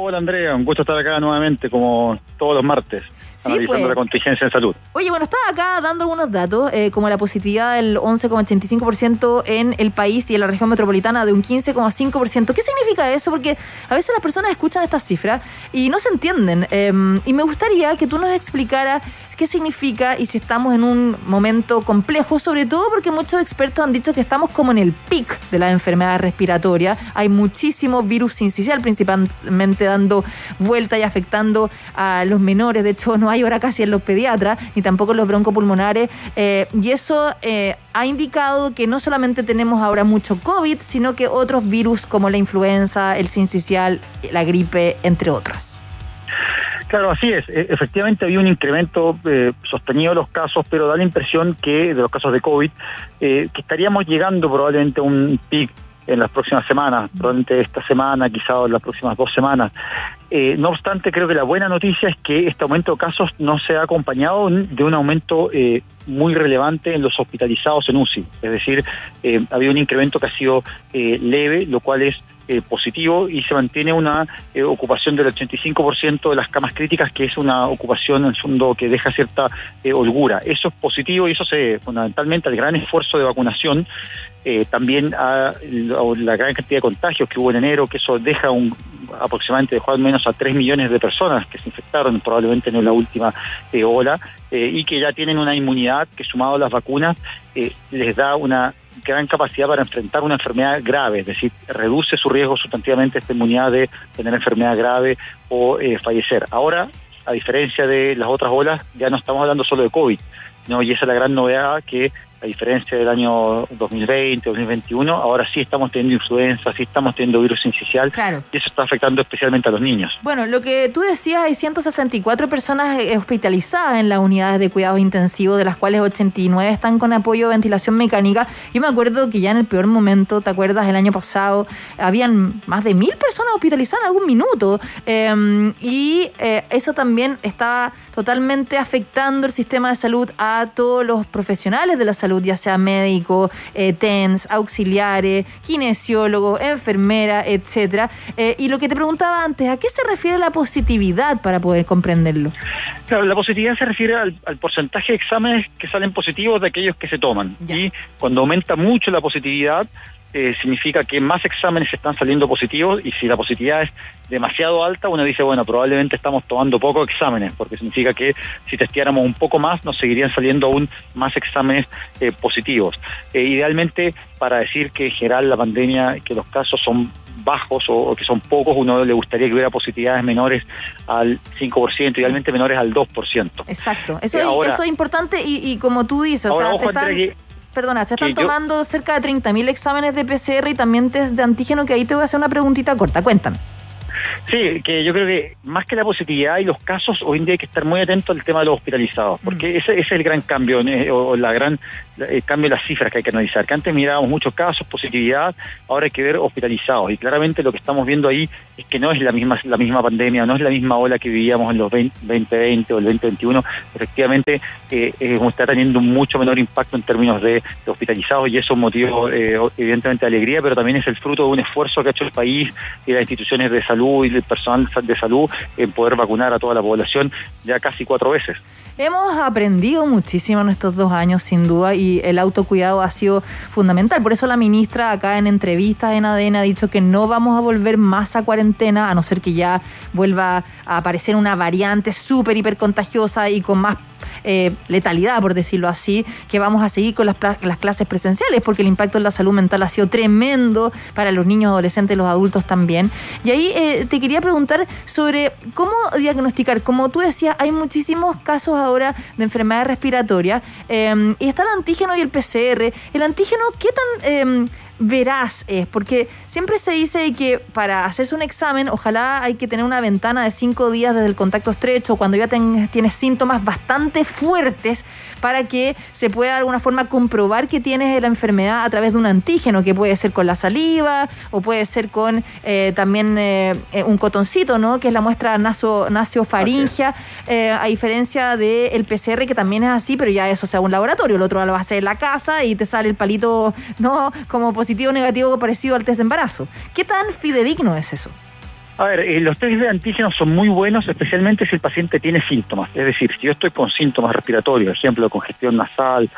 Hola Andrea, un gusto estar acá nuevamente como todos los martes, analizando la contingencia en salud. Oye, bueno, estaba acá dando algunos datos, como la positividad del 11,85% en el país y en la región metropolitana de un 15,5%. ¿Qué significa eso? Porque a veces las personas escuchan estas cifras y no se entienden. Y me gustaría que tú nos explicaras qué significa y si estamos en un momento complejo, sobre todo porque muchos expertos han dicho que estamos como en el pic de las enfermedades respiratorias. Hay muchísimo virus sincicial, principalmente dando vuelta y afectando a los menores. De hecho, no hay hora casi en los pediatras, ni tampoco en los broncopulmonares. Y eso ha indicado que no solamente tenemos ahora mucho COVID, sino que otros virus como la influenza, el sincicial, la gripe, entre otras. Claro, así es. Efectivamente había un incremento sostenido de los casos, pero da la impresión que, de los casos de COVID, que estaríamos llegando probablemente a un pic en las próximas semanas, probablemente esta semana, quizás en las próximas 2 semanas. No obstante, creo que la buena noticia es que este aumento de casos no se ha acompañado de un aumento muy relevante en los hospitalizados en UCI. Es decir, había un incremento que ha sido leve, lo cual es positivo, y se mantiene una ocupación del 85% de las camas críticas, que es una ocupación en el fondo que deja cierta holgura. Eso es positivo y eso se debe fundamentalmente al gran esfuerzo de vacunación, también a la gran cantidad de contagios que hubo en enero, que eso aproximadamente dejó al menos a 3 millones de personas que se infectaron probablemente en la última ola, y que ya tienen una inmunidad que, sumado a las vacunas, les da una gran capacidad para enfrentar una enfermedad grave, es decir, reduce su riesgo sustantivamente esta inmunidad de tener enfermedad grave o fallecer. Ahora, a diferencia de las otras olas, ya no estamos hablando solo de COVID, ¿no? Y esa es la gran novedad, que a diferencia del año 2020, 2021, ahora sí estamos teniendo influenza, sí estamos teniendo virus sincicial, claro. Y eso está afectando especialmente a los niños. Bueno, lo que tú decías, hay 164 personas hospitalizadas en las unidades de cuidados intensivos, de las cuales 89 están con apoyo de ventilación mecánica. Yo me acuerdo que ya en el peor momento, ¿te acuerdas? El año pasado, habían más de 1.000 personas hospitalizadas en algún minuto. Y eso también está totalmente afectando el sistema de salud a todos los profesionales de la salud, ya sea médicos, TENS, auxiliares, kinesiólogos, enfermeras, etcétera. Y lo que te preguntaba antes, ¿a qué se refiere la positividad para poder comprenderlo? Claro, la positividad se refiere al porcentaje de exámenes que salen positivos de aquellos que se toman. Ya. Y cuando aumenta mucho la positividad, significa que más exámenes están saliendo positivos, y si la positividad es demasiado alta, uno dice, bueno, probablemente estamos tomando pocos exámenes, porque significa que si testeáramos un poco más, nos seguirían saliendo aún más exámenes positivos. Idealmente, para decir que en general la pandemia, que los casos son bajos o que son pocos, uno le gustaría que hubiera positividades menores al 5%, sí. Idealmente menores al 2%. Exacto, eso es importante, y como tú dices, ahora, o sea, se están tomando cerca de 30.000 exámenes de PCR y también test de antígeno, que ahí te voy a hacer una preguntita corta, cuéntame. Sí, que yo creo que más que la positividad y los casos, hoy en día hay que estar muy atento al tema de los hospitalizados, porque ese es el gran cambio, o el cambio de las cifras que hay que analizar, que antes mirábamos muchos casos, positividad, ahora hay que ver hospitalizados, y claramente lo que estamos viendo ahí es que no es la misma pandemia, no es la misma ola que vivíamos en los 2020 o el 2021, efectivamente está teniendo un mucho menor impacto en términos de hospitalizados, y eso es un motivo evidentemente de alegría, pero también es el fruto de un esfuerzo que ha hecho el país y las instituciones de salud y el personal de salud en poder vacunar a toda la población ya casi 4 veces. Hemos aprendido muchísimo en estos 2 años, sin duda, y el autocuidado ha sido fundamental. Por eso la ministra acá en entrevistas en ADN ha dicho que no vamos a volver más a cuarentena, a no ser que ya vuelva a aparecer una variante súper hiper contagiosa y con más letalidad, por decirlo así, que vamos a seguir con las clases presenciales, porque el impacto en la salud mental ha sido tremendo para los niños, adolescentes, los adultos también. Y ahí te quería preguntar sobre cómo diagnosticar. Como tú decías, hay muchísimos casos ahora de enfermedades respiratorias, y está el antígeno y el PCR. El antígeno, ¿qué tan veraz es? Porque siempre se dice que para hacerse un examen, ojalá hay que tener una ventana de 5 días desde el contacto estrecho, cuando ya tienes síntomas bastante fuertes, para que se pueda de alguna forma comprobar que tienes la enfermedad a través de un antígeno, que puede ser con la saliva o puede ser con también un cotoncito, ¿no?, que es la muestra nasofaringea, a diferencia del PCR, que también es así, pero ya eso sea un laboratorio, el otro lo vas a hacer en la casa y te sale el palito, ¿no?, como positivo o negativo, parecido al test de embarazo. ¿Qué tan fidedigno es eso? A ver, los test de antígenos son muy buenos, especialmente si el paciente tiene síntomas. Es decir, si yo estoy con síntomas respiratorios, ejemplo, congestión nasal,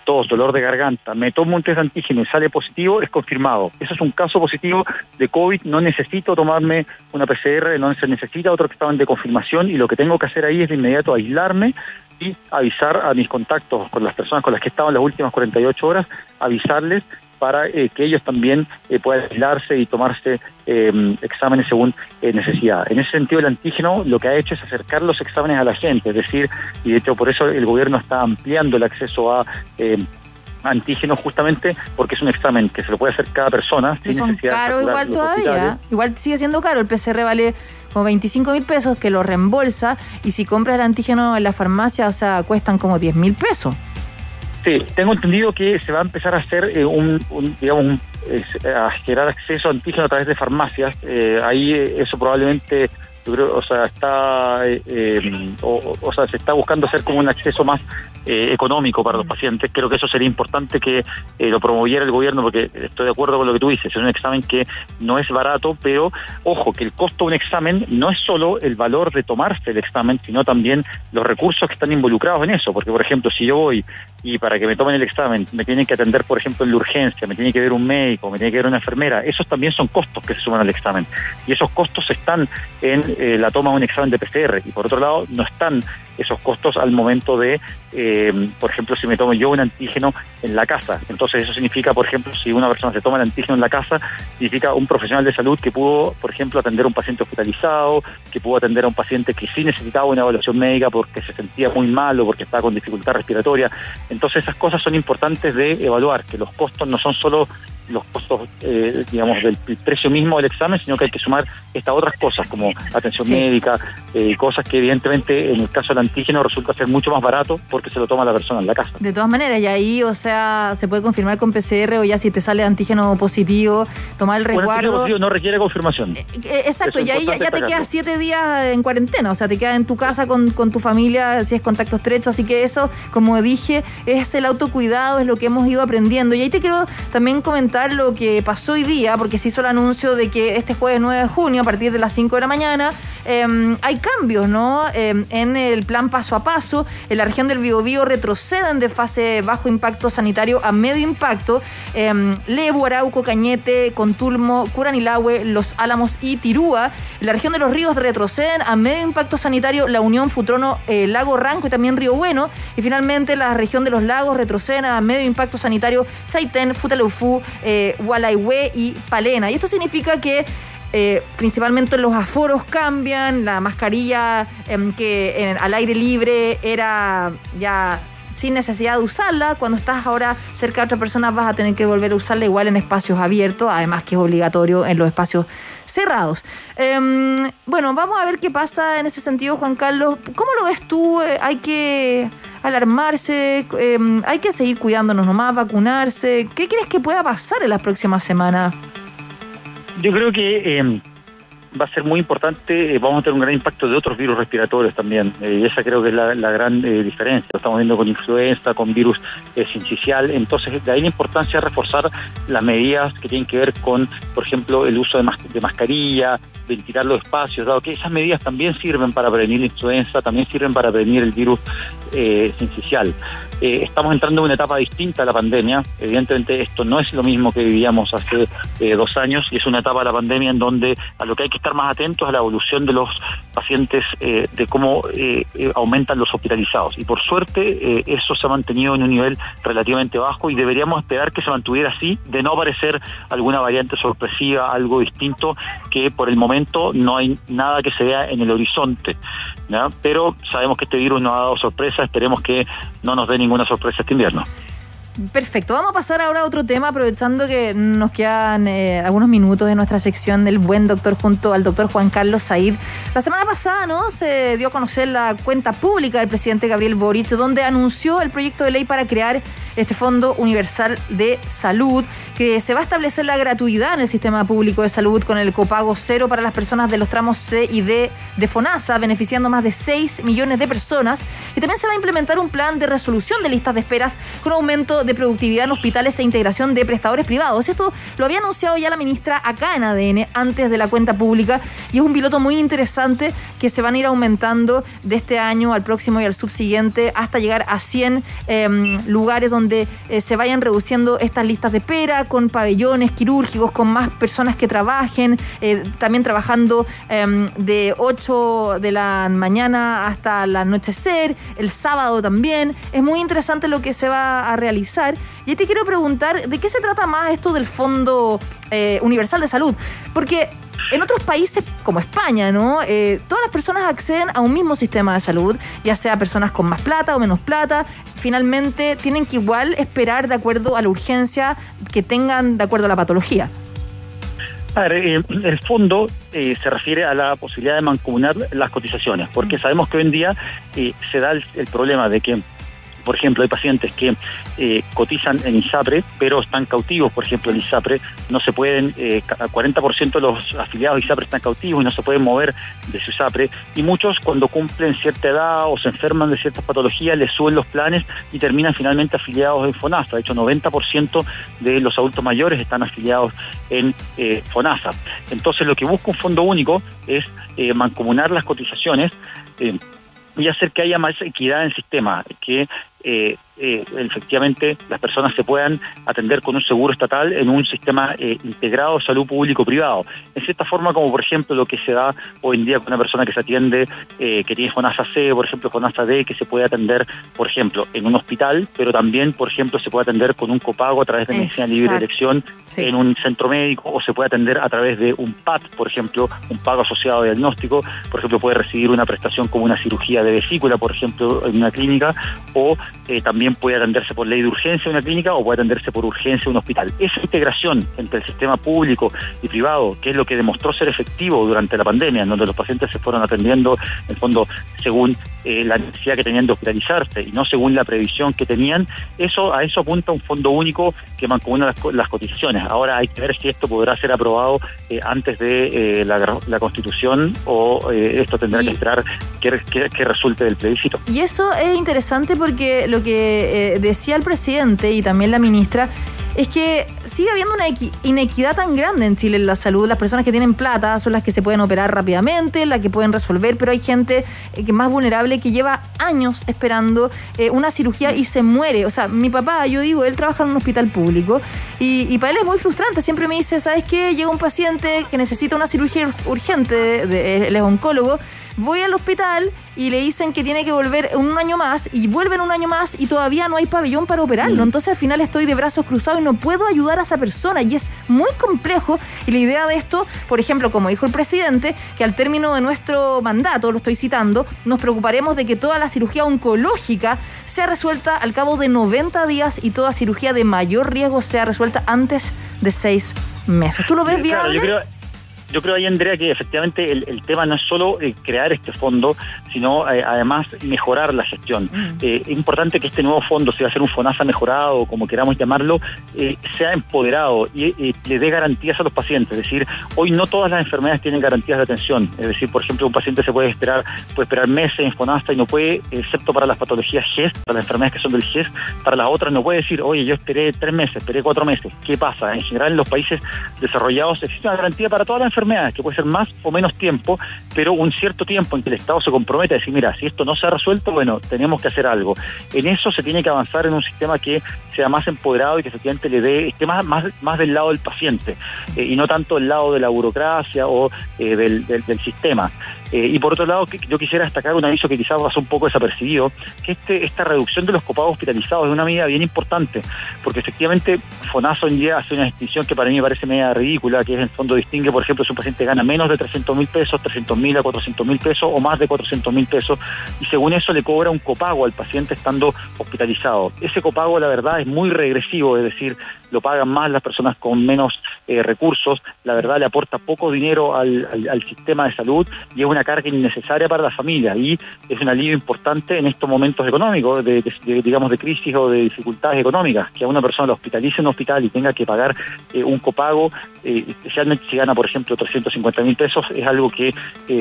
tos, dolor de garganta, me tomo un test de antígeno y sale positivo, es confirmado. Eso es un caso positivo de COVID, no necesito tomarme una PCR, no se necesita otro examen de confirmación, y lo que tengo que hacer ahí es de inmediato aislarme y avisar a mis contactos con las personas con las que he estado en las últimas 48 horas, avisarles para que ellos también puedan aislarse y tomarse exámenes según necesidad. En ese sentido, el antígeno lo que ha hecho es acercar los exámenes a la gente, es decir, y de hecho por eso el gobierno está ampliando el acceso a antígenos, justamente porque es un examen que se lo puede hacer cada persona sin son necesidad caro de igual todavía, igual sigue siendo caro. El PCR vale como 25.000 pesos, que lo reembolsa, y si compras el antígeno en la farmacia, o sea, cuestan como 10.000 pesos. Sí, tengo entendido que se va a empezar a hacer a generar acceso a antígeno a través de farmacias. Ahí eso probablemente, yo creo, se está buscando hacer como un acceso más económico para los pacientes. Creo que eso sería importante que lo promoviera el gobierno, porque estoy de acuerdo con lo que tú dices, es un examen que no es barato, pero ojo, que el costo de un examen no es solo el valor de tomarse el examen, sino también los recursos que están involucrados en eso, porque por ejemplo, si yo voy y para que me tomen el examen me tienen que atender, por ejemplo, en la urgencia, me tiene que ver un médico, me tiene que ver una enfermera, esos también son costos que se suman al examen, y esos costos están en la toma de un examen de PCR, y por otro lado no están esos costos al momento de, por ejemplo, si me tomo yo un antígeno en la casa. Entonces eso significa, por ejemplo, si una persona se toma el antígeno en la casa, significa un profesional de salud que pudo, por ejemplo, atender a un paciente hospitalizado, que pudo atender a un paciente que sí necesitaba una evaluación médica porque se sentía muy mal o porque estaba con dificultad respiratoria. Entonces esas cosas son importantes de evaluar, que los costos no son solo los costos, digamos, del precio mismo del examen, sino que hay que sumar estas otras cosas como atención médica, cosas que evidentemente en el caso del antígeno resulta ser mucho más barato porque se lo toma la persona en la casa. De todas maneras, y ahí, o sea, se puede confirmar con PCR, o ya si te sale antígeno positivo, tomar el resguardo. Antígeno positivo no requiere confirmación. Exacto, y ahí ya te quedas 7 días en cuarentena, o sea, te quedas en tu casa con tu familia si es contacto estrecho, así que eso, como dije, es el autocuidado, es lo que hemos ido aprendiendo. Y ahí te quiero también comentar lo que pasó hoy día, porque se hizo el anuncio de que este jueves 9 de junio, a partir de las 5 de la mañana, hay cambios, ¿no? En el plan paso a paso. En la región del Biobío retroceden de fase bajo impacto sanitario a medio impacto. Lebu, Arauco, Cañete, Contulmo, Curanilahue, Los Álamos y Tirúa. En la región de los ríos retroceden a medio impacto sanitario La Unión, Futrono, Lago Ranco y también Río Bueno. Y finalmente la región de los lagos retroceden a medio impacto sanitario Chaitén, Futaleufú, Gualaihue y Palena. Y esto significa que principalmente los aforos cambian, la mascarilla que al aire libre era ya sin necesidad de usarla, cuando estás ahora cerca de otra persona vas a tener que volver a usarla igual en espacios abiertos, además que es obligatorio en los espacios cerrados. Bueno, vamos a ver qué pasa en ese sentido, Juan Carlos. ¿Cómo lo ves tú? ¿Hay que alarmarse? ¿Hay que seguir cuidándonos nomás, vacunarse? ¿Qué crees que pueda pasar en las próximas semanas? Yo creo que va a ser muy importante, vamos a tener un gran impacto de otros virus respiratorios también, y esa creo que es la gran diferencia. Lo estamos viendo con influenza, con virus sincicial, entonces de ahí la importancia de reforzar las medidas que tienen que ver con, por ejemplo, el uso de mascarilla, ventilar los espacios, dado que esas medidas también sirven para prevenir la influenza, también sirven para prevenir el virus sincicial. Estamos entrando en una etapa distinta a la pandemia. Evidentemente esto no es lo mismo que vivíamos hace 2 años, y es una etapa de la pandemia en donde a lo que hay que estar más atentos a la evolución de los pacientes, de cómo aumentan los hospitalizados, y por suerte eso se ha mantenido en un nivel relativamente bajo, y deberíamos esperar que se mantuviera así, de no aparecer alguna variante sorpresiva, algo distinto, que por el momento no hay nada que se vea en el horizonte, ¿ya? Pero sabemos que este virus nos ha dado sorpresa, esperemos que no nos dé ninguna sorpresa este invierno. Perfecto, vamos a pasar ahora a otro tema, aprovechando que nos quedan algunos minutos de nuestra sección del Buen Doctor junto al doctor Juan Carlos Said. La semana pasada, ¿no?, se dio a conocer la cuenta pública del presidente Gabriel Boric, donde anunció el proyecto de ley para crear este Fondo Universal de Salud, que se va a establecer la gratuidad en el sistema público de salud con el copago cero para las personas de los tramos C y D de FONASA, beneficiando a más de 6 millones de personas. Y también se va a implementar un plan de resolución de listas de esperas con aumento de productividad en hospitales e integración de prestadores privados. Esto lo había anunciado ya la ministra acá en ADN antes de la cuenta pública y es un piloto muy interesante que se van a ir aumentando de este año al próximo y al subsiguiente hasta llegar a 100 lugares donde se vayan reduciendo estas listas de espera con pabellones quirúrgicos, con más personas que trabajen, también trabajando de 8 de la mañana hasta el anochecer, el sábado también. Es muy interesante lo que se va a realizar. Y te quiero preguntar, ¿de qué se trata más esto del Fondo Universal de Salud? Porque en otros países como España, ¿no? Todas las personas acceden a un mismo sistema de salud, ya sea personas con más plata o menos plata. Finalmente tienen que igual esperar de acuerdo a la urgencia que tengan de acuerdo a la patología. A ver, el fondo se refiere a la posibilidad de mancomunar las cotizaciones, porque sabemos que hoy en día se da el problema de que, por ejemplo, hay pacientes que cotizan en ISAPRE, pero están cautivos, por ejemplo, en ISAPRE. No se pueden, 40% de los afiliados de ISAPRE están cautivos y no se pueden mover de su ISAPRE. Y muchos, cuando cumplen cierta edad o se enferman de ciertas patologías, les suben los planes y terminan finalmente afiliados en FONASA. De hecho, 90% de los adultos mayores están afiliados en FONASA. Entonces, lo que busca un fondo único es mancomunar las cotizaciones y hacer que haya más equidad en el sistema, que efectivamente las personas se puedan atender con un seguro estatal en un sistema integrado de salud público-privado. En cierta forma, como por ejemplo lo que se da hoy en día con una persona que se atiende, que tiene FONASA C, por ejemplo FONASA D, que se puede atender, por ejemplo, en un hospital, pero también, por ejemplo, se puede atender con un copago a través de medicina libre de elección en un centro médico, o se puede atender a través de un PAT, por ejemplo, un pago asociado a diagnóstico. Por ejemplo, puede recibir una prestación como una cirugía de vesícula, por ejemplo, en una clínica, o también puede atenderse por ley de urgencia en una clínica o puede atenderse por urgencia en un hospital. Esa integración entre el sistema público y privado, que es lo que demostró ser efectivo durante la pandemia, en donde los pacientes se fueron atendiendo, en el fondo, según la necesidad que tenían de hospitalizarse y no según la previsión que tenían, a eso apunta un fondo único que mancomuна las cotizaciones. Ahora hay que ver si esto podrá ser aprobado antes de la Constitución o esto tendrá que esperar que resulte del plebiscito. Y eso es interesante porque lo que decía el presidente y también la ministra es que sigue habiendo una inequidad tan grande en Chile en la salud. Las personas que tienen plata son las que se pueden operar rápidamente, las que pueden resolver, pero hay gente que es más vulnerable, que lleva años esperando una cirugía y se muere. O sea, mi papá, yo digo, él trabaja en un hospital público y para él es muy frustrante. Siempre me dice, ¿sabes qué? Llega un paciente que necesita una cirugía urgente, él es oncólogo, voy al hospital y le dicen que tiene que volver un año más y vuelven un año más y todavía no hay pabellón para operarlo. Entonces al final estoy de brazos cruzados y no puedo ayudar a esa persona y es muy complejo. Y la idea de esto, por ejemplo, como dijo el presidente, que al término de nuestro mandato, lo estoy citando, nos preocuparemos de que toda la cirugía oncológica sea resuelta al cabo de 90 días y toda cirugía de mayor riesgo sea resuelta antes de 6 meses. ¿Tú lo ves viable? Claro, yo creo ahí, Andrea, que efectivamente el tema no es solo crear este fondo, sino además mejorar la gestión. Es importante que este nuevo fondo, si va a ser un FONASA mejorado, como queramos llamarlo, sea empoderado y le dé garantías a los pacientes. Es decir, hoy no todas las enfermedades tienen garantías de atención. Es decir, por ejemplo, un paciente puede esperar meses en FONASA y no puede, excepto para las patologías GES, para las enfermedades que son del GES, para las otras no puede decir, oye, yo esperé 3 meses, esperé 4 meses. ¿Qué pasa? En general, en los países desarrollados existe una garantía para todas las enfermedades, que puede ser más o menos tiempo, pero un cierto tiempo en que el Estado se compromete a decir, mira, si esto no se ha resuelto, bueno, tenemos que hacer algo. En eso se tiene que avanzar en un sistema que sea más empoderado y que efectivamente esté más del lado del paciente y no tanto del lado de la burocracia o del sistema. Y por otro lado, yo quisiera destacar un aviso que quizás pasó un poco desapercibido, que esta reducción de los copagos hospitalizados es una medida bien importante, porque efectivamente FONASA hoy en día hace una distinción que para mí me parece media ridícula, que es en el fondo distingue, por ejemplo, si un paciente gana menos de 300.000 pesos, 300.000 a 400.000 pesos o más de 400.000 pesos, y según eso le cobra un copago al paciente estando hospitalizado. Ese copago, la verdad, es muy regresivo, es decir, lo pagan más las personas con menos recursos. La verdad le aporta poco dinero al sistema de salud y es una carga innecesaria para las familias, y es un alivio importante en estos momentos económicos digamos de crisis o de dificultades económicas, que a una persona la hospitalice en un hospital y tenga que pagar un copago, especialmente si gana por ejemplo 350.000 pesos, es algo que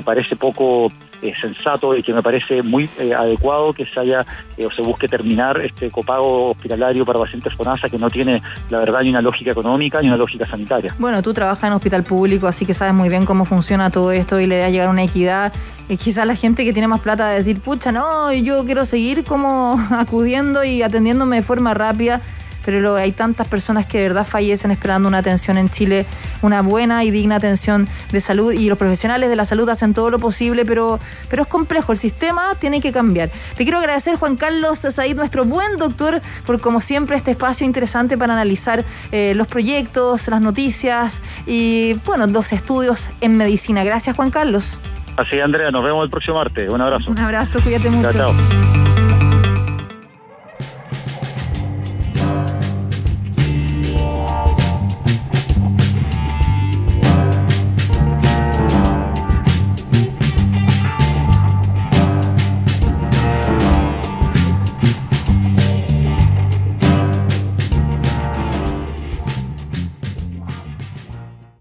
parece poco sensato, y que me parece muy adecuado que se haya o se busque terminar este copago hospitalario para pacientes FONASA, que no tiene la verdad ni una lógica económica ni una lógica sanitaria. Bueno, tú trabajas en hospital público, así que sabes muy bien cómo funciona todo esto y le da llegar una equidad. Quizás la gente que tiene más plata va a decir, pucha, no, yo quiero seguir como acudiendo y atendiéndome de forma rápida, pero hay tantas personas que de verdad fallecen esperando una atención en Chile, una buena y digna atención de salud, y los profesionales de la salud hacen todo lo posible, pero es complejo, el sistema tiene que cambiar. Te quiero agradecer, Juan Carlos Said, nuestro buen doctor, por como siempre este espacio interesante para analizar los proyectos, las noticias y bueno, los estudios en medicina. Gracias, Juan Carlos. Así, Andrea, nos vemos el próximo martes. Un abrazo. Un abrazo, cuídate mucho. Chao, chao.